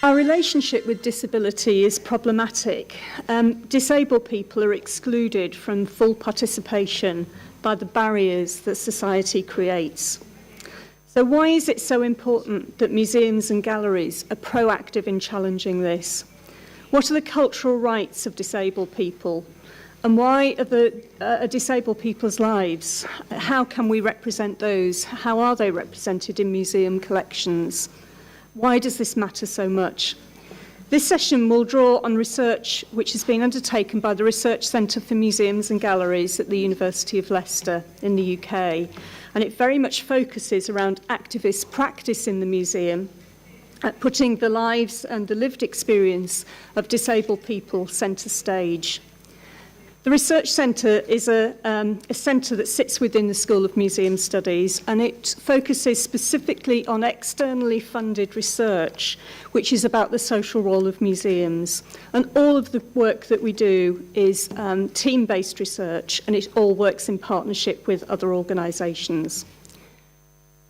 Our relationship with disability is problematic. Disabled people are excluded from full participation by the barriers that society creates. So why is it so important that museums and galleries are proactive in challenging this? What are the cultural rights of disabled people? And why are disabled people's lives? How can we represent those? How are they represented in museum collections? Why does this matter so much? This session will draw on research which has been undertaken by the Research Centre for Museums and Galleries at the University of Leicester in the UK, and it very much focuses around activist practice in the museum, at putting the lives and the lived experience of disabled people centre stage. The Research Centre is a centre that sits within the School of Museum Studies, and it focuses specifically on externally funded research, which is about the social role of museums. And all of the work that we do is team-based research, and it all works in partnership with other organisations.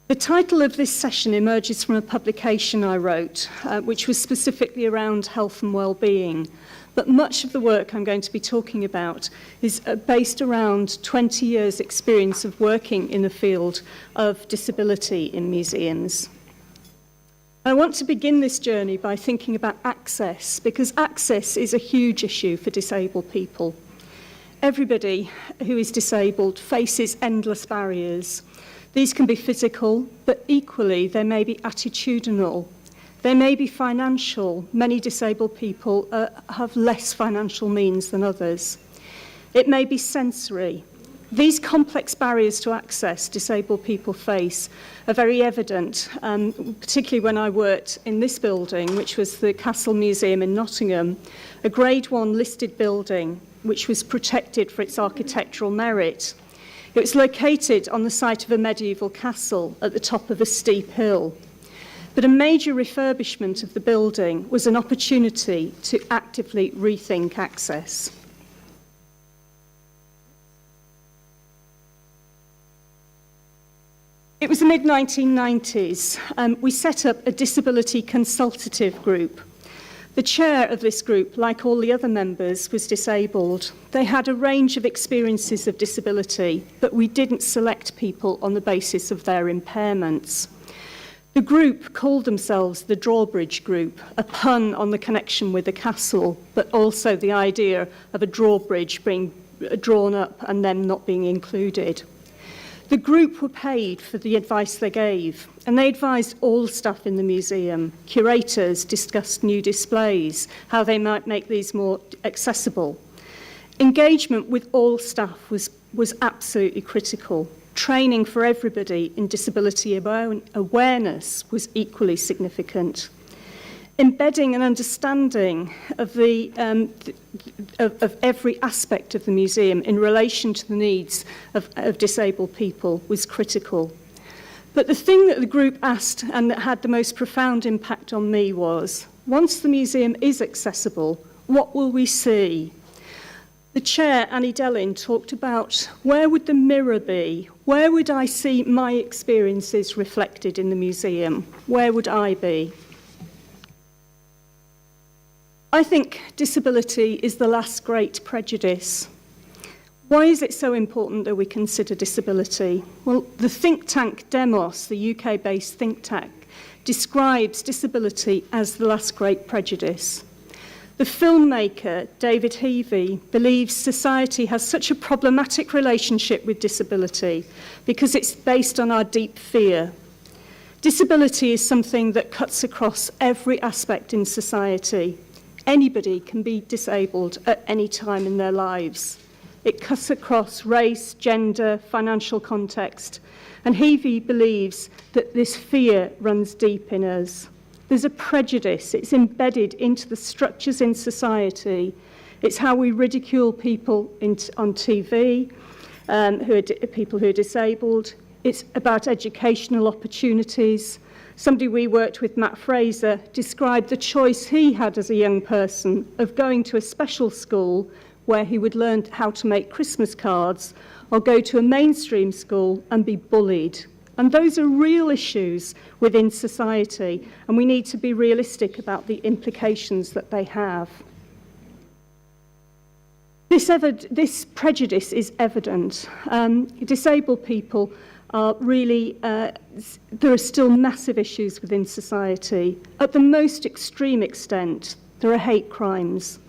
The title of this session emerges from a publication I wrote, which was specifically around health and well-being. But much of the work I'm going to be talking about is based around 20 years' experience of working in the field of disability in museums. I want to begin this journey by thinking about access, because access is a huge issue for disabled people. Everybody who is disabled faces endless barriers. These can be physical, but equally they may be attitudinal. They may be financial. Many disabled people have less financial means than others. It may be sensory. These complex barriers to access disabled people face are very evident, particularly when I worked in this building, which was the Castle Museum in Nottingham, a Grade 1 listed building which was protected for its architectural merit. It was located on the site of a medieval castle at the top of a steep hill. But a major refurbishment of the building was an opportunity to actively rethink access. It was the mid-1990s. We set up a disability consultative group. The chair of this group, like all the other members, was disabled. They had a range of experiences of disability, but we didn't select people on the basis of their impairments. The group called themselves the Drawbridge Group, a pun on the connection with the castle, but also the idea of a drawbridge being drawn up and them not being included. The group were paid for the advice they gave, and they advised all staff in the museum. Curators discussed new displays, how they might make these more accessible. Engagement with all staff was absolutely critical. Training for everybody in disability awareness was equally significant. Embedding an understanding of every aspect of the museum in relation to the needs of disabled people was critical. But the thing that the group asked and that had the most profound impact on me was, once the museum is accessible, what will we see? The chair, Annie Dellin, talked about where would the mirror be? Where would I see my experiences reflected in the museum? Where would I be? I think disability is the last great prejudice. Why is it so important that we consider disability? Well, the think tank Demos, the UK-based think tank, describes disability as the last great prejudice. The filmmaker, David Heavey, believes society has such a problematic relationship with disability because it's based on our deep fear. Disability is something that cuts across every aspect in society. Anybody can be disabled at any time in their lives. It cuts across race, gender, financial context, and Heavey believes that this fear runs deep in us. There's a prejudice. It's embedded into the structures in society. It's how we ridicule people on TV, people who are disabled. It's about educational opportunities. Somebody we worked with, Matt Fraser, described the choice he had as a young person of going to a special school where he would learn how to make Christmas cards, or go to a mainstream school and be bullied. And those are real issues within society, and we need to be realistic about the implications that they have. This prejudice is evident. Disabled people are really, there are still massive issues within society. At the most extreme extent, there are hate crimes.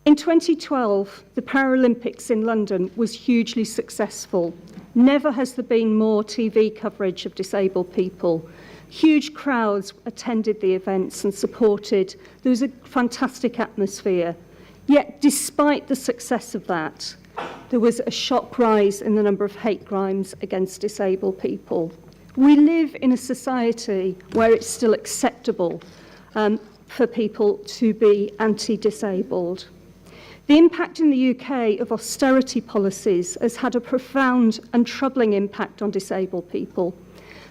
In 2012, the Paralympics in London was hugely successful. Never has there been more TV coverage of disabled people. Huge crowds attended the events and supported. There was a fantastic atmosphere. Yet, despite the success of that, there was a shock rise in the number of hate crimes against disabled people. We live in a society where it's still acceptable for people to be anti-disabled. The impact in the UK of austerity policies has had a profound and troubling impact on disabled people.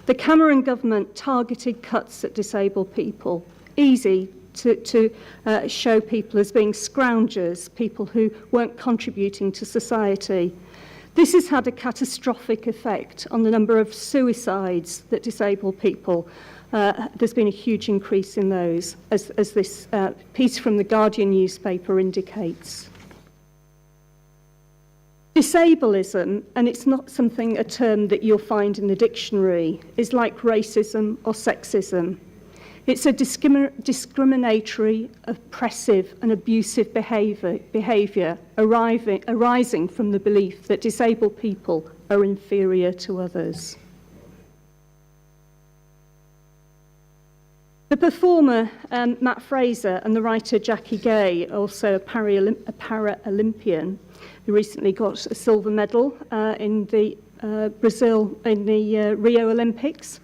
The Cameron government targeted cuts at disabled people, easy to show people as being scroungers, people who weren't contributing to society. This has had a catastrophic effect on the number of suicides that disabled people. There's been a huge increase in those, as this piece from the Guardian newspaper indicates. Disableism, and it's not a term that you'll find in the dictionary, is like racism or sexism. It's a discriminatory, oppressive and abusive behaviour arising from the belief that disabled people are inferior to others. The performer Matt Fraser and the writer Jackie Gay, also a para-Olympian, who recently got a silver medal in the Rio Olympics,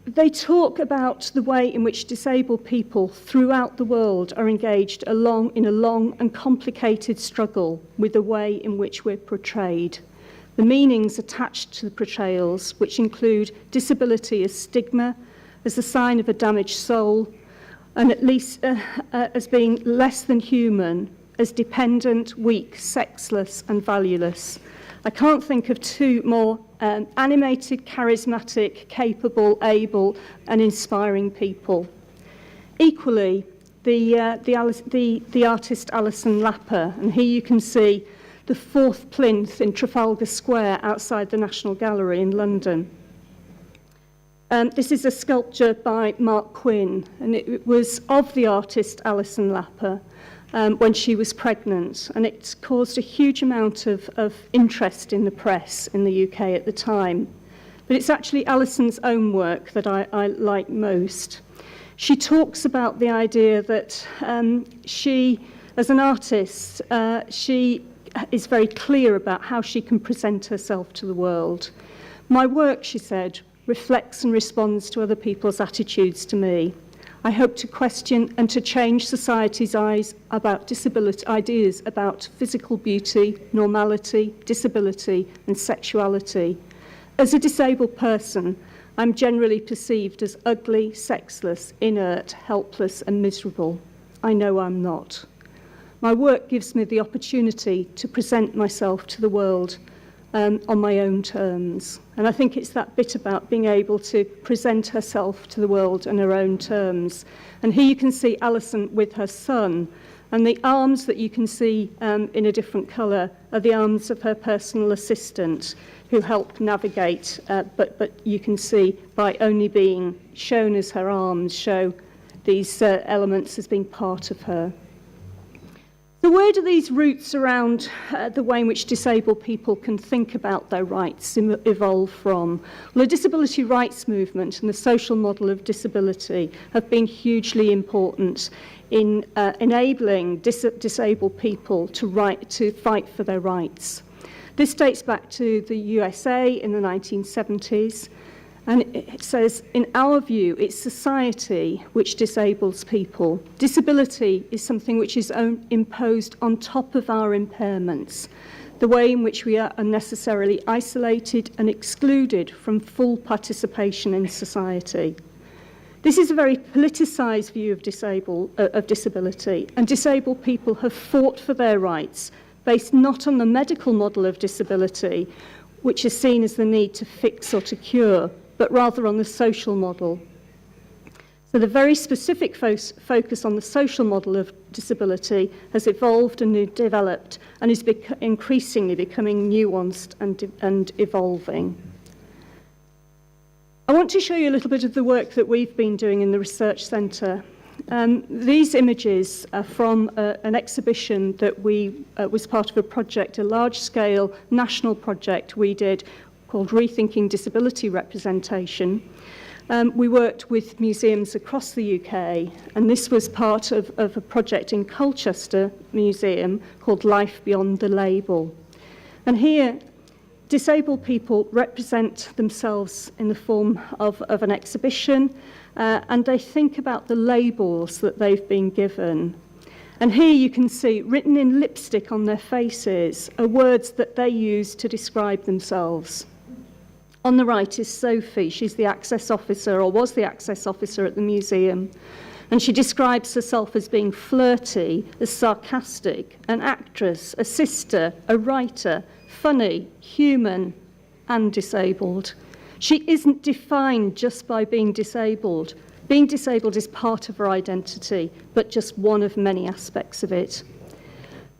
they talk about the way in which disabled people throughout the world are engaged in a long and complicated struggle with the way in which we're portrayed. The meanings attached to the portrayals, which include disability as stigma, as a sign of a damaged soul, and at least as being less than human, as dependent, weak, sexless, and valueless. I can't think of two more animated, charismatic, capable, able, and inspiring people. Equally, the artist Alison Lapper, and here you can see the fourth plinth in Trafalgar Square outside the National Gallery in London. This is a sculpture by Mark Quinn, and it was of the artist Alison Lapper when she was pregnant, and it caused a huge amount of interest in the press in the UK at the time. But it's actually Alison's own work that I like most. She talks about the idea that she, as an artist, she is very clear about how she can present herself to the world. My work, she said, reflects and responds to other people's attitudes to me. I hope to question and to change society's ideas about physical beauty, normality, disability, and sexuality. As a disabled person, I'm generally perceived as ugly, sexless, inert, helpless, and miserable. I know I'm not. My work gives me the opportunity to present myself to the world on my own terms. And I think it's that bit about being able to present herself to the world on her own terms. And here you can see Alison with her son, and the arms that you can see in a different colour are the arms of her personal assistant, who help navigate, but you can see by only being shown as her arms, show these elements as being part of her. So where do these roots around the way in which disabled people can think about their rights evolve from? Well, the disability rights movement and the social model of disability have been hugely important in enabling disabled people to fight for their rights. This dates back to the USA in the 1970s. And it says, in our view, it's society which disables people. Disability is something which is imposed on top of our impairments, the way in which we are unnecessarily isolated and excluded from full participation in society. This is a very politicised view of disability, and disabled people have fought for their rights based not on the medical model of disability, which is seen as the need to fix or to cure, but rather on the social model. So the very specific focus on the social model of disability has evolved and developed and is increasingly becoming nuanced and evolving. I want to show you a little bit of the work that we've been doing in the Research Centre. These images are from an exhibition that was part of a project, a large-scale national project we did called Rethinking Disability Representation. We worked with museums across the UK, and this was part of a project in Colchester Museum called Life Beyond the Label. And here, disabled people represent themselves in the form of an exhibition, and they think about the labels that they've been given. And here you can see, written in lipstick on their faces, are words that they use to describe themselves. On the right is Sophie. She's the access officer, or was the access officer at the museum. And she describes herself as being flirty, as sarcastic, an actress, a sister, a writer, funny, human, and disabled. She isn't defined just by being disabled. Being disabled is part of her identity, but just one of many aspects of it.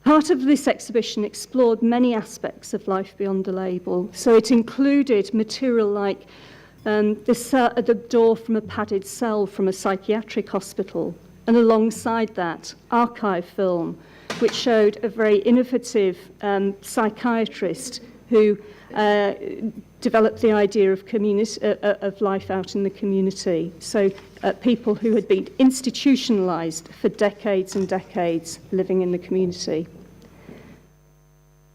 Part of this exhibition explored many aspects of life beyond the label. So it included material like the door from a padded cell from a psychiatric hospital, and alongside that, archive film, which showed a very innovative psychiatrist who developed the idea of life out in the community. So people who had been institutionalized for decades and decades living in the community.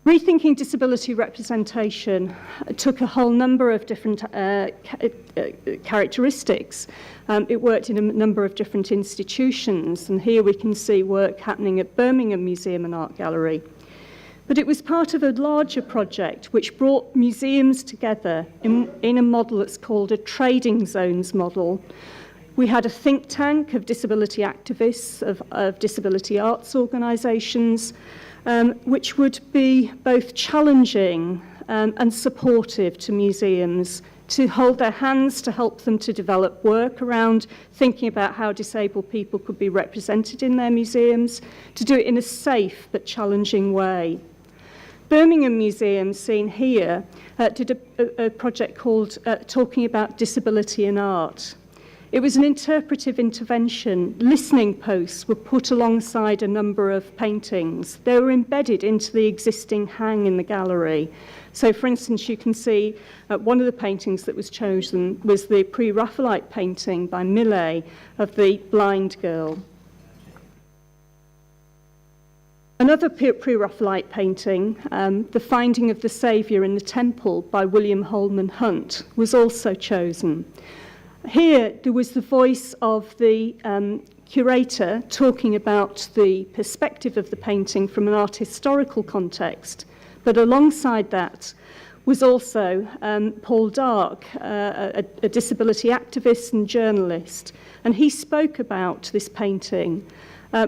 Rethinking disability representation took a whole number of different characteristics. It worked in a number of different institutions, and here we can see work happening at Birmingham Museum and Art Gallery. But it was part of a larger project which brought museums together in a model that's called a trading zones model. We had a think tank of disability activists, of disability arts organisations, which would be both challenging and supportive to museums, to hold their hands, to help them to develop work around thinking about how disabled people could be represented in their museums, to do it in a safe but challenging way. Birmingham Museum, seen here, did a project called Talking About Disability in Art. It was an interpretive intervention. Listening posts were put alongside a number of paintings. They were embedded into the existing hang in the gallery. So, for instance, you can see one of the paintings that was chosen was the pre-Raphaelite painting by Millet of the blind girl. Another pre-Raphaelite painting, The Finding of the Saviour in the Temple by William Holman Hunt, was also chosen. Here, there was the voice of the curator talking about the perspective of the painting from an art historical context, but alongside that was also Paul Dark, a disability activist and journalist, and he spoke about this painting,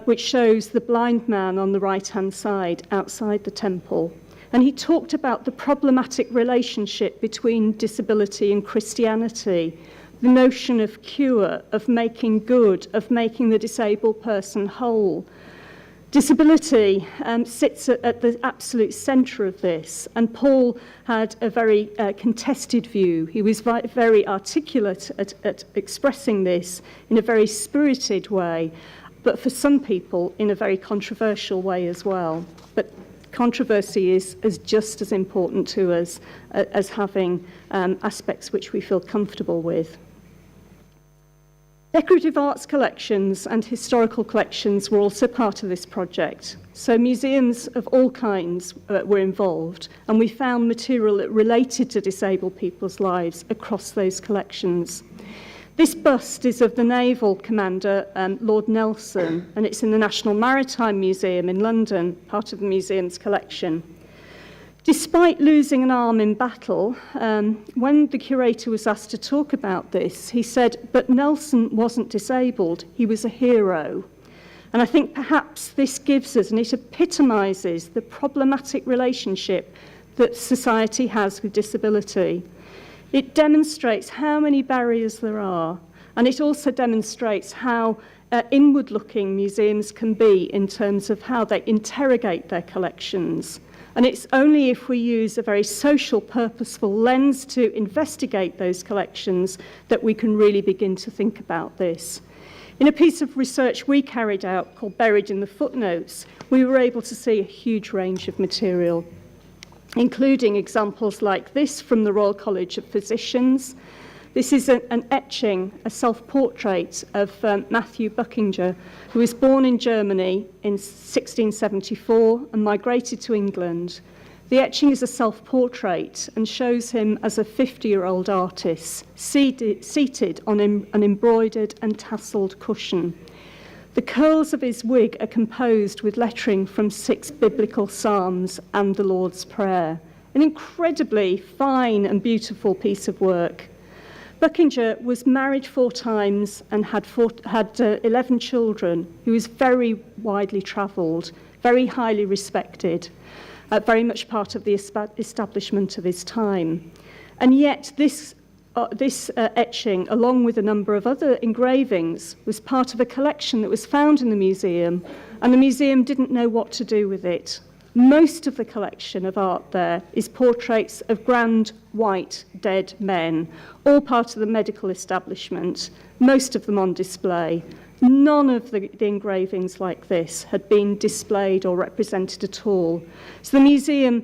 which shows the blind man on the right-hand side outside the temple. And he talked about the problematic relationship between disability and Christianity, the notion of cure, of making good, of making the disabled person whole. Disability sits at the absolute centre of this, and Paul had a very contested view. He was very articulate at expressing this in a very spirited way, but for some people in a very controversial way as well. But controversy is just as important to us as having aspects which we feel comfortable with. Decorative arts collections and historical collections were also part of this project. So museums of all kinds were involved, and we found material that related to disabled people's lives across those collections. This bust is of the naval commander, Lord Nelson, and it's in the National Maritime Museum in London, part of the museum's collection. Despite losing an arm in battle, when the curator was asked to talk about this, he said, but Nelson wasn't disabled, he was a hero. And I think perhaps this gives us, and it epitomises the problematic relationship that society has with disability. It demonstrates how many barriers there are, and it also demonstrates how inward-looking museums can be in terms of how they interrogate their collections. And it's only if we use a very social, purposeful lens to investigate those collections that we can really begin to think about this. In a piece of research we carried out called Buried in the Footnotes, we were able to see a huge range of material, including examples like this from the Royal College of Physicians. This is an etching, a self-portrait of Matthew Buckinger, who was born in Germany in 1674 and migrated to England. The etching is a self-portrait and shows him as a 50-year-old artist, seated on an embroidered and tasselled cushion. The curls of his wig are composed with lettering from 6 biblical psalms and the Lord's Prayer. An incredibly fine and beautiful piece of work. Buckinger was married 4 times and had 11 children. He was very widely travelled, very highly respected, very much part of the establishment of his time. And yet this etching, along with a number of other engravings, was part of a collection that was found in the museum, and the museum didn't know what to do with it. Most of the collection of art there is portraits of grand, white, dead men, all part of the medical establishment, most of them on display. None of the engravings like this had been displayed or represented at all. So the museum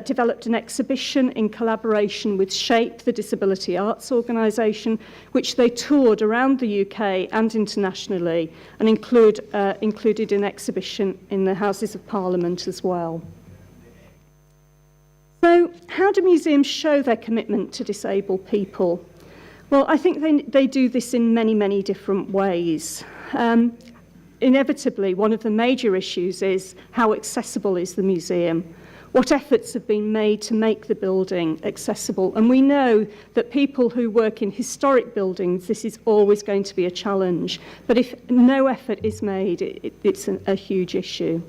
developed an exhibition in collaboration with SHAPE, the Disability Arts Organisation, which they toured around the UK and internationally, and included an exhibition in the Houses of Parliament as well. So how do museums show their commitment to disabled people? Well, I think they do this in many, many different ways. Inevitably, one of the major issues is how accessible is the museum? What efforts have been made to make the building accessible? And we know that people who work in historic buildings, this is always going to be a challenge. But if no effort is made, it's a huge issue.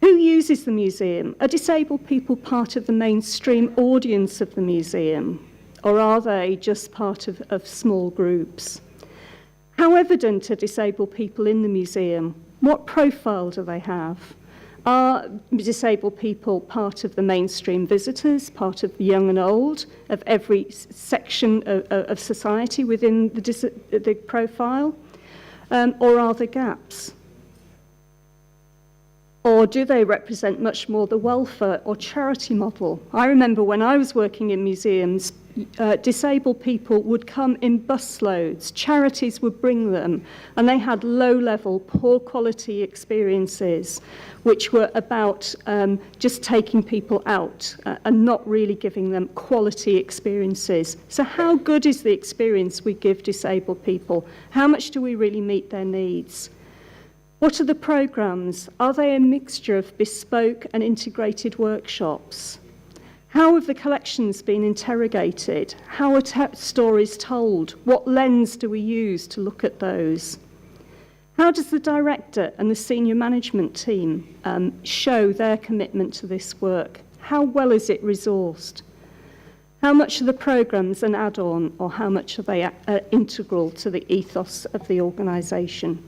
Who uses the museum? Are disabled people part of the mainstream audience of the museum? Or are they just part of small groups? How evident are disabled people in the museum? What profile do they have? Are disabled people part of the mainstream visitors, part of young and old, of every section of society within the profile? Or are there gaps? Or do they represent much more the welfare or charity model? I remember when I was working in museums, disabled people would come in busloads. Charities would bring them, and they had low-level, poor-quality experiences, which were about just taking people out and not really giving them quality experiences. So how good is the experience we give disabled people? How much do we really meet their needs? What are the programmes? Are they a mixture of bespoke and integrated workshops? How have the collections been interrogated? How are stories told? What lens do we use to look at those? How does the director and the senior management team show their commitment to this work? How well is it resourced? How much are the programmes an add-on, or how much are they integral to the ethos of the organisation?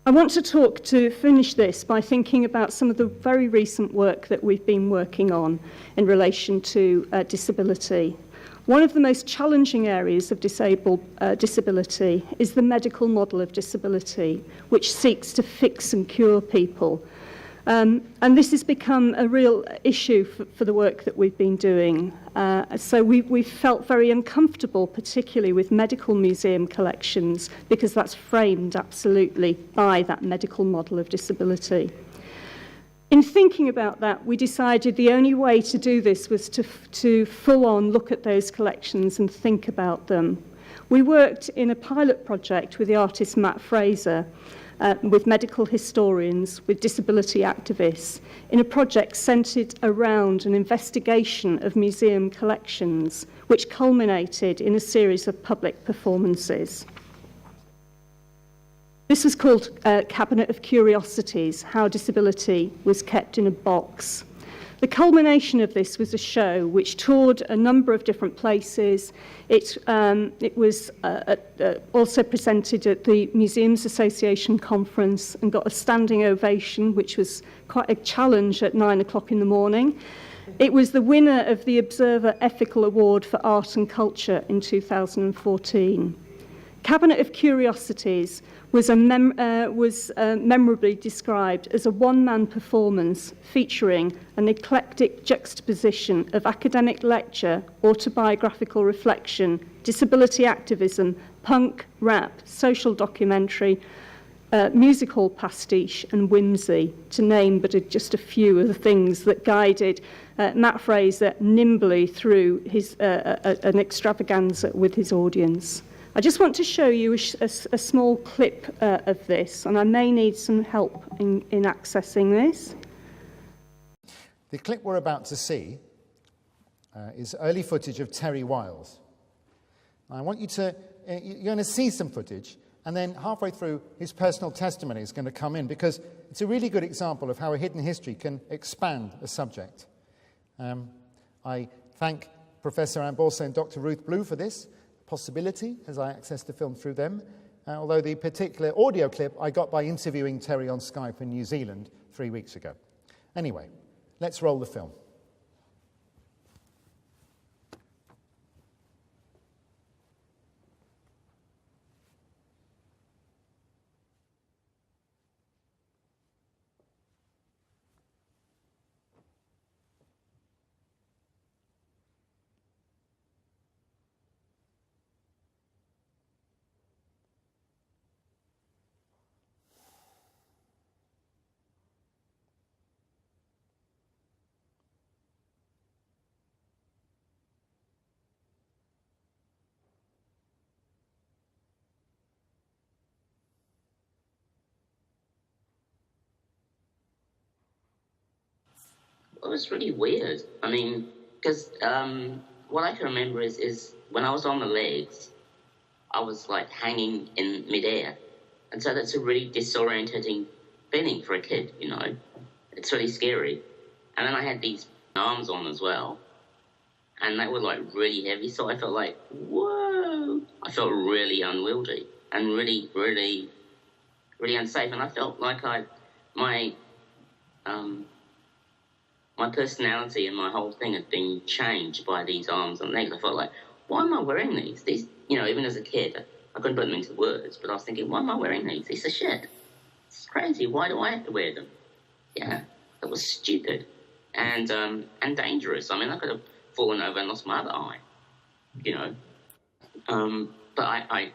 I want to finish this by thinking about some of the very recent work that we've been working on in relation to disability. One of the most challenging areas of disability is the medical model of disability, which seeks to fix and cure people. And this has become a real issue for the work that we've been doing. So we've felt very uncomfortable, particularly with medical museum collections, because that's framed absolutely by that medical model of disability. In thinking about that, we decided the only way to do this was to full-on look at those collections and think about them. We worked in a pilot project with the artist Matt Fraser, with medical historians, with disability activists, in a project centred around an investigation of museum collections, which culminated in a series of public performances. This was called Cabinet of Curiosities, How Disability Was Kept in a Box. The culmination of this was a show which toured a number of different places. It was also presented at the Museums Association conference and got a standing ovation, which was quite a challenge at 9 o'clock in the morning. It was the winner of the Observer Ethical Award for Art and Culture in 2014. Cabinet of Curiosities was memorably described as a one-man performance featuring an eclectic juxtaposition of academic lecture, autobiographical reflection, disability activism, punk, rap, social documentary, music hall pastiche and whimsy, to name but just a few of the things that guided Matt Fraser nimbly through his an extravaganza with his audience. I just want to show you a small clip of this, and I may need some help in accessing this. The clip we're about to see is early footage of Terry Wiles. I want you to, you're going to see some footage, and then halfway through, his personal testimony is going to come in, because it's a really good example of how a hidden history can expand a subject. I thank Professor Anne Borsa and Dr. Ruth Blue for this possibility as I access the film through them, although the particular audio clip I got by interviewing Terry on Skype in New Zealand 3 weeks ago. Anyway, let's roll the film. It was really weird. I mean, because what I can remember is when I was on the legs, I was like hanging in midair. And so that's a really disorientating feeling for a kid, you know. It's really scary. And then I had these arms on as well. And they were like really heavy. So I felt like, whoa. I felt really unwieldy and really, really, really unsafe. And I felt like my personality and my whole thing had been changed by these arms and legs. I felt like, why am I wearing these? These, you know, even as a kid, I couldn't put them into words, but I was thinking, why am I wearing these? These are shit. It's crazy. Why do I have to wear them? Yeah, that was stupid and dangerous. I mean, I could have fallen over and lost my other eye, you know. But I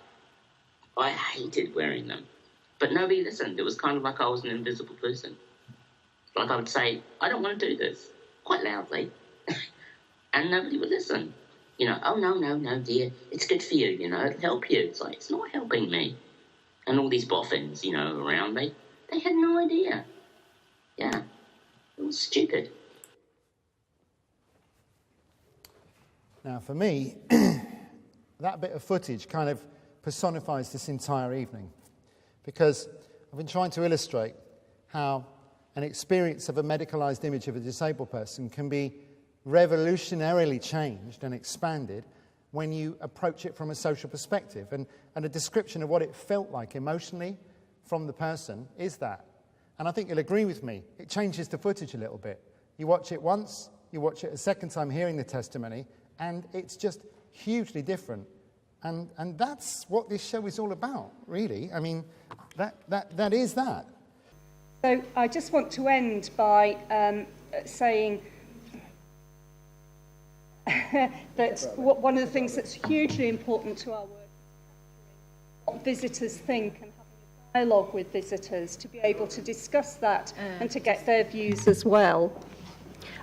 hated wearing them. But nobody listened. It was kind of like I was an invisible person. Like I would say, I don't want to do this, quite loudly, and nobody would listen. You know, oh, no, dear, it's good for you, you know, it'll help you. It's like, it's not helping me. And all these boffins, you know, around me, they had no idea. Yeah, it was stupid. Now, for me, that bit of footage kind of personifies this entire evening, because I've been trying to illustrate how an experience of a medicalized image of a disabled person can be revolutionarily changed and expanded when you approach it from a social perspective. And a description of what it felt like emotionally from the person is that. And I think you'll agree with me, it changes the footage a little bit. You watch it once, you watch it a second time hearing the testimony, and it's just hugely different. And that's what this show is all about, really. I mean, that is that. So I just want to end by saying that one of the things that's hugely important to our work is what visitors think and having a dialogue with visitors to be able to discuss that and to get their views as well.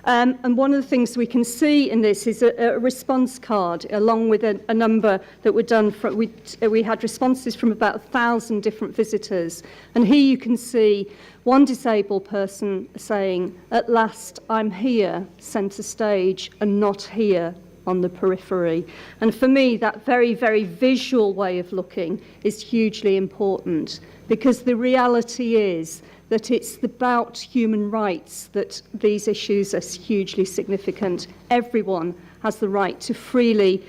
And one of the things we can see in this is a response card, along with a number that were done. We had responses from about 1,000 different visitors. And here you can see one disabled person saying, "At last, I'm here, centre stage, and not here." on the periphery. And for me, that very, very visual way of looking is hugely important, because the reality is that it's about human rights that these issues are hugely significant. Everyone has the right to freely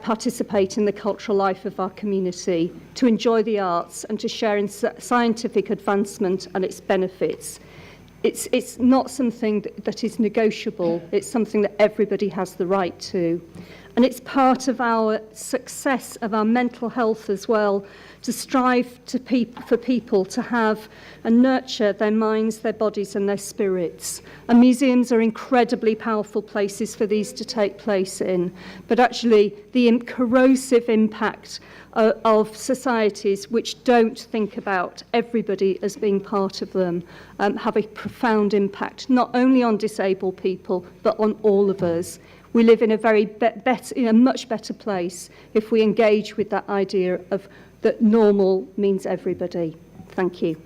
participate in the cultural life of our community, to enjoy the arts and to share in scientific advancement and its benefits. It's not something that is negotiable, it's something that everybody has the right to. And it's part of our success of our mental health as well, to strive for people to have and nurture their minds, their bodies and their spirits. And museums are incredibly powerful places for these to take place in. But actually, the corrosive impact of societies which don't think about everybody as being part of them have a profound impact, not only on disabled people, but on all of us. We live in a much better place if we engage with that idea of that normal means everybody. Thank you.